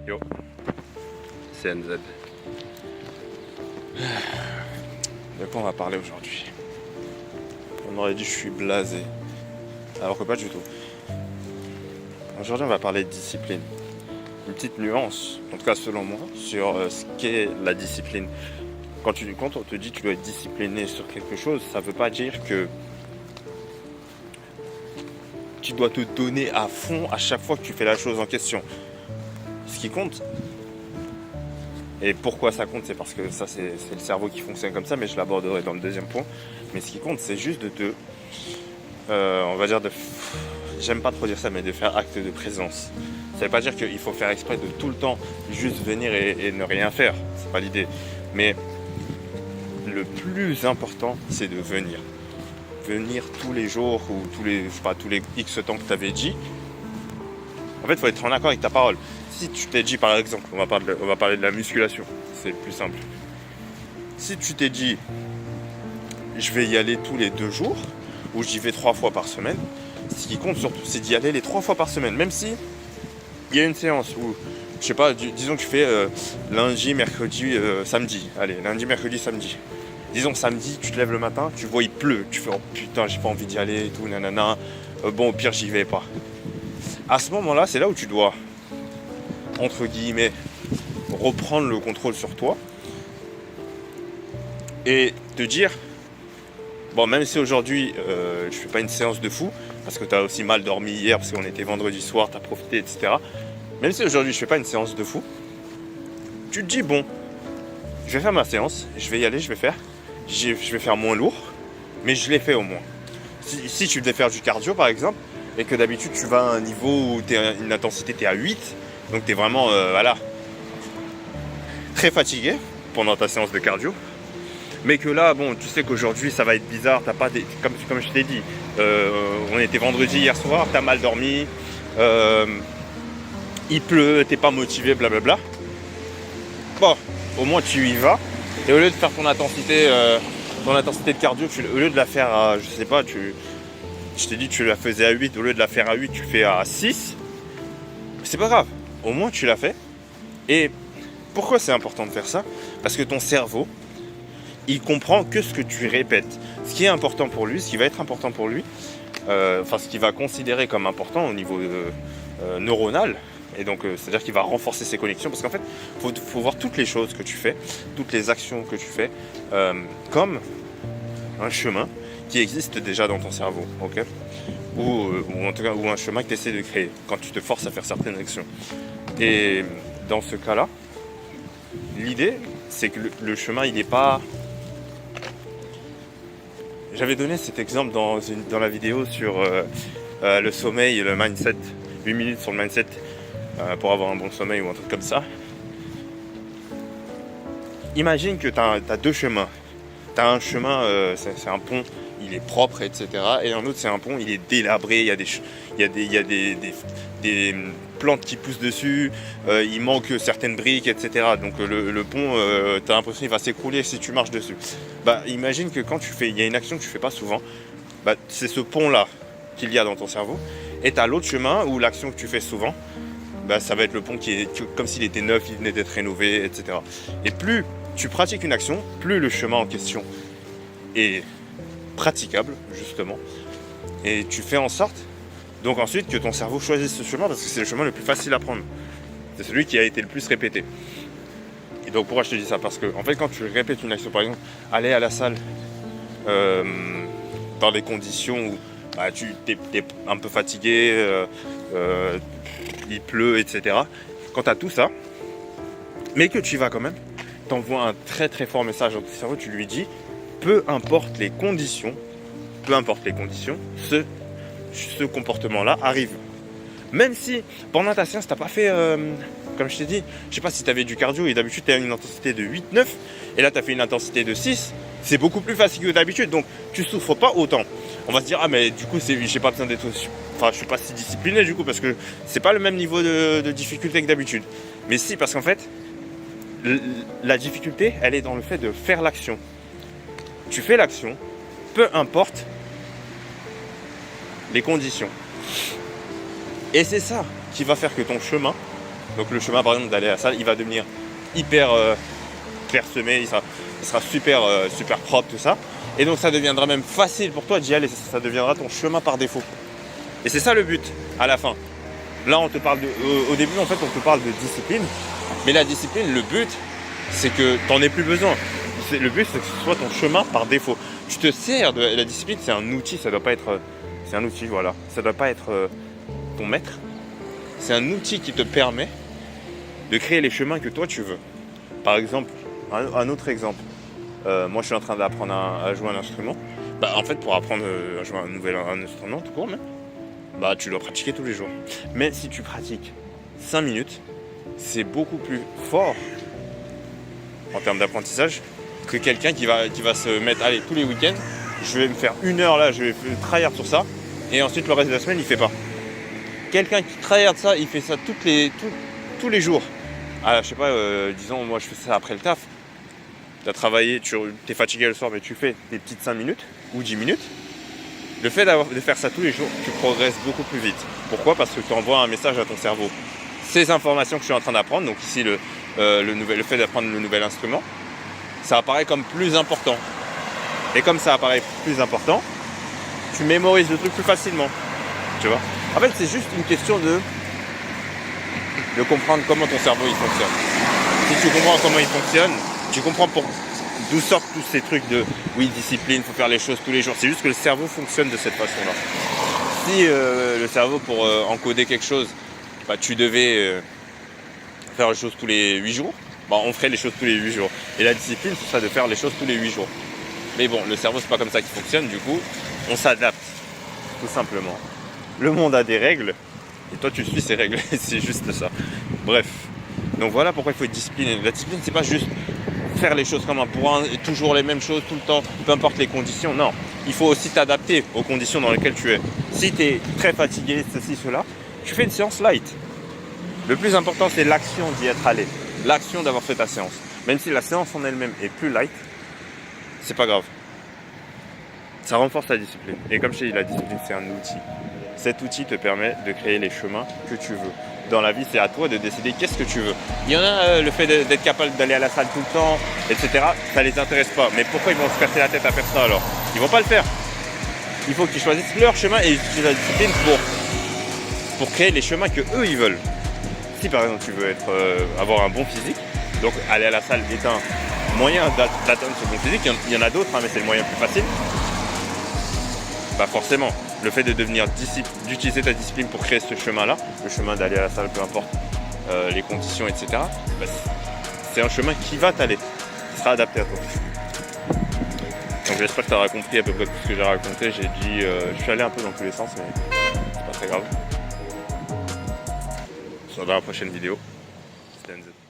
Yo, CNZ. De quoi on va parler aujourd'hui? On aurait dit je suis blasé, alors que pas du tout. Aujourd'hui on va parler de discipline. Une petite nuance, en tout cas selon moi, sur ce qu'est la discipline. Quand on te dit que tu dois être discipliné sur quelque chose, ça ne veut pas dire que tu dois te donner à fond à chaque fois que tu fais la chose en question. Ce qui compte, et pourquoi ça compte, c'est parce que ça c'est le cerveau qui fonctionne comme ça, mais je l'aborderai dans le deuxième point. Mais ce qui compte, c'est juste de te, on va dire j'aime pas trop dire ça, mais de faire acte de présence. Ça veut pas dire qu'il faut faire exprès de tout le temps juste venir et ne rien faire, c'est pas l'idée. Mais le plus important, c'est de venir. Venir tous les jours ou tous les X temps que tu avais dit. En fait, il faut être en accord avec ta parole. Si tu t'es dit, par exemple, on va parler de la musculation, c'est le plus simple. Si tu t'es dit, je vais y aller tous les 2 jours, ou j'y vais 3 fois par semaine, ce qui compte surtout, c'est d'y aller les 3 fois par semaine. Même si il y a une séance où, je sais pas, disons que tu fais lundi, mercredi, samedi. Allez, lundi, mercredi, samedi. Disons samedi, tu te lèves le matin, tu vois il pleut, tu fais oh putain j'ai pas envie d'y aller et tout, nanana, bon au pire j'y vais pas. À ce moment-là, c'est là où tu dois, entre guillemets, reprendre le contrôle sur toi et te dire, bon même si aujourd'hui je fais pas une séance de fou, parce que tu as aussi mal dormi hier, parce qu'on était vendredi soir, tu as profité, etc. Même si aujourd'hui je fais pas une séance de fou, tu te dis bon, je vais faire ma séance, je vais y aller, je vais faire moins lourd, mais je l'ai fait au moins. Si tu devais faire du cardio par exemple, et que d'habitude tu vas à un niveau où une intensité t'es à 8, donc t'es vraiment très fatigué pendant ta séance de cardio, mais que là bon tu sais qu'aujourd'hui ça va être bizarre, t'as pas comme je t'ai dit, on était vendredi hier soir, t'as mal dormi, il pleut, t'es pas motivé, blablabla. Bon, au moins tu y vas. Et au lieu de faire ton intensité de cardio, au lieu de la faire à, je sais pas, je t'ai dit que tu la faisais à 8, au lieu de la faire à 8, tu fais à 6. C'est pas grave, au moins tu l'as fait. Et pourquoi c'est important de faire ça? Parce que ton cerveau, il comprend que ce que tu répètes. Ce qui est important pour lui, ce qui va être important pour lui, ce qu'il va considérer comme important au niveau neuronal. Et donc, c'est-à-dire qu'il va renforcer ses connexions. Parce qu'en fait, il faut voir toutes les choses que tu fais, toutes les actions que tu fais, comme un chemin qui existe déjà dans ton cerveau. Okay, ou en tout cas, ou un chemin que tu essaies de créer quand tu te forces à faire certaines actions. Et dans ce cas-là, l'idée, c'est que le chemin, il n'est pas... J'avais donné cet exemple dans la vidéo sur le sommeil et le mindset. 8 minutes sur le mindset. Pour avoir un bon sommeil ou un truc comme ça. Imagine que tu as 2 chemins. Tu as un chemin, c'est un pont, il est propre, etc. Et un autre, c'est un pont, il est délabré, il y a des plantes qui poussent dessus, il manque certaines briques, etc. Donc le pont, tu as l'impression qu'il va s'écrouler si tu marches dessus. Bah, imagine que quand il y a une action que tu fais pas souvent, bah, c'est ce pont-là qu'il y a dans ton cerveau. Et tu as l'autre chemin où l'action que tu fais souvent, bah, ça va être le pont qui est comme s'il était neuf, il venait d'être rénové, etc. Et plus tu pratiques une action, plus le chemin en question est praticable, justement. Et tu fais en sorte, donc ensuite, que ton cerveau choisisse ce chemin, parce que c'est le chemin le plus facile à prendre. C'est celui qui a été le plus répété. Et donc pourquoi je te dis ça? Parce que en fait, quand tu répètes une action, par exemple, aller à la salle dans des conditions où bah, tu es un peu fatigué, il pleut, etc. Quand tu as tout ça, mais que tu y vas quand même, t'envoies un très très fort message à ton cerveau, tu lui dis, peu importe les conditions, ce comportement-là arrive. Même si pendant ta séance, t'as pas fait, comme je t'ai dit, je sais pas si tu avais du cardio et d'habitude tu as une intensité de 8-9, et là tu as fait une intensité de 6, c'est beaucoup plus fatigué que d'habitude, donc tu souffres pas autant. On va se dire, ah mais du coup j'ai pas besoin d'être... Enfin je suis pas si discipliné du coup, parce que c'est pas le même niveau de difficulté que d'habitude. Mais si, parce qu'en fait, la difficulté, elle est dans le fait de faire l'action. Tu fais l'action, peu importe les conditions. Et c'est ça qui va faire que ton chemin Donc le chemin par exemple d'aller à la salle, il va devenir hyper clairsemé, il sera super, super propre, tout ça. Et donc ça deviendra même facile pour toi d'y aller, ça deviendra ton chemin par défaut. Et c'est ça le but, à la fin. Là, on te parle au début, en fait, on te parle de discipline. Mais la discipline, le but, c'est que tu n'en aies plus besoin. Le but, c'est que ce soit ton chemin par défaut. Tu te sers de la discipline, c'est un outil, ça doit pas être... C'est un outil, voilà. Ça doit pas être ton maître. C'est un outil qui te permet de créer les chemins que toi, tu veux. Par exemple, un autre exemple. Moi, je suis en train d'apprendre à jouer un instrument. En fait, pour apprendre à jouer un instrument, tout court même, tu dois pratiquer tous les jours. Mais si tu pratiques 5 minutes, c'est beaucoup plus fort en termes d'apprentissage que quelqu'un qui va se mettre, allez, tous les week-ends, je vais me faire 1 heure là, je vais tryhard sur ça, et ensuite le reste de la semaine, il fait pas. Quelqu'un qui tryhard ça, il fait ça tous les jours. Je sais pas, disons, moi je fais ça après le taf. Tu as travaillé, tu es fatigué le soir, mais tu fais des petites 5 minutes ou 10 minutes. Le fait de faire ça tous les jours, tu progresses beaucoup plus vite. Pourquoi ? Parce que tu envoies un message à ton cerveau. Ces informations que je suis en train d'apprendre, donc ici le fait d'apprendre le nouvel instrument, ça apparaît comme plus important. Et comme ça apparaît plus important, tu mémorises le truc plus facilement. Tu vois ? En fait, c'est juste une question de comprendre comment ton cerveau il fonctionne. Si tu comprends comment il fonctionne, tu comprends d'où sortent tous ces trucs de oui, discipline, il faut faire les choses tous les jours. C'est juste que le cerveau fonctionne de cette façon-là. Si le cerveau, pour encoder quelque chose, tu devais faire les choses tous les 8 jours, on ferait les choses tous les 8 jours. Et la discipline, ce serait de faire les choses tous les 8 jours. Mais bon, le cerveau, c'est pas comme ça qu'il fonctionne, du coup, on s'adapte, tout simplement. Le monde a des règles, et toi, tu suis ces règles, c'est juste ça. Bref, donc voilà pourquoi il faut être discipliné. La discipline, c'est pas juste faire les choses comme un bourrin, toujours les mêmes choses tout le temps, peu importe les conditions. Non, il faut aussi t'adapter aux conditions dans lesquelles tu es. Si tu es très fatigué, ceci, cela, tu fais une séance light. Le plus important, c'est l'action d'y être allé. L'action d'avoir fait ta séance. Même si la séance en elle-même est plus light, c'est pas grave. Ça renforce la discipline. Et comme je t'ai dit, la discipline, c'est un outil. Cet outil te permet de créer les chemins que tu veux. Dans la vie, c'est à toi de décider qu'est-ce que tu veux. Il y en a, le fait d'être capable d'aller à la salle tout le temps, etc., ça les intéresse pas. Mais pourquoi ils vont se casser la tête à faire ça alors ? Ils vont pas le faire. Il faut qu'ils choisissent leur chemin et ils utilisent la discipline pour créer les chemins que eux ils veulent. Si par exemple tu veux avoir un bon physique, donc aller à la salle est un moyen d'atteindre ce bon physique. Il y en a d'autres, mais c'est le moyen plus facile. Forcément, le fait d'utiliser ta discipline pour créer ce chemin-là, le chemin d'aller à la salle, peu importe les conditions, etc., c'est un chemin qui va t'aller, qui sera adapté à toi. Donc j'espère que tu auras compris à peu près tout ce que j'ai raconté. Je suis allé un peu dans tous les sens, mais c'est pas très grave. On se revoit dans la prochaine vidéo. C'était NZ.